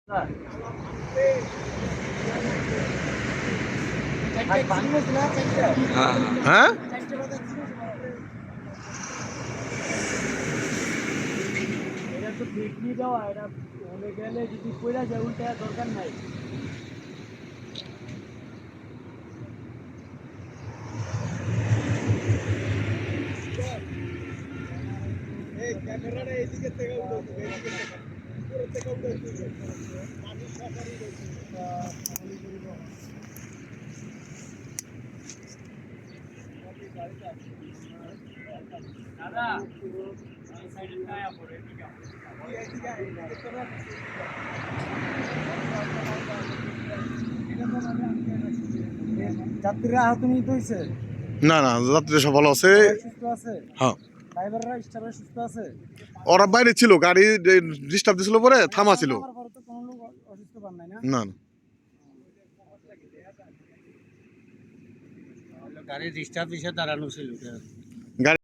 হ্যাঁ এটা তো পিকনি দেওয়া, এটা হলে গেলে যদি কইরা যায় উল্টা দরকার নাই। এই ক্যামেরাটা এদিকে থেকে উঠাইতে, এদিকে থেকে উপরে থেকে উঠাইতে পানি সাফারি দাদা এই সাইডে টায়া পড়ে ঠিক আছে। যাত্রীরা আহত নিতে হয়েছে? না না, যাত্রী সব ভালো আছে। সুস্থ আছে? হ্যাঁ, ড্রাইভাররা স্টাফরা সুস্থ আছে? ওরা বাইরে ছিল, গাড়ি ডিস্টার্ব দিছিল, পরে থামা ছিল। আমার পরে তো কোনো লোক অসুস্থ পান নাই না? না না, গাড়ি ডিস্টার্ব দিছে, দাঁড়ানো ছিল।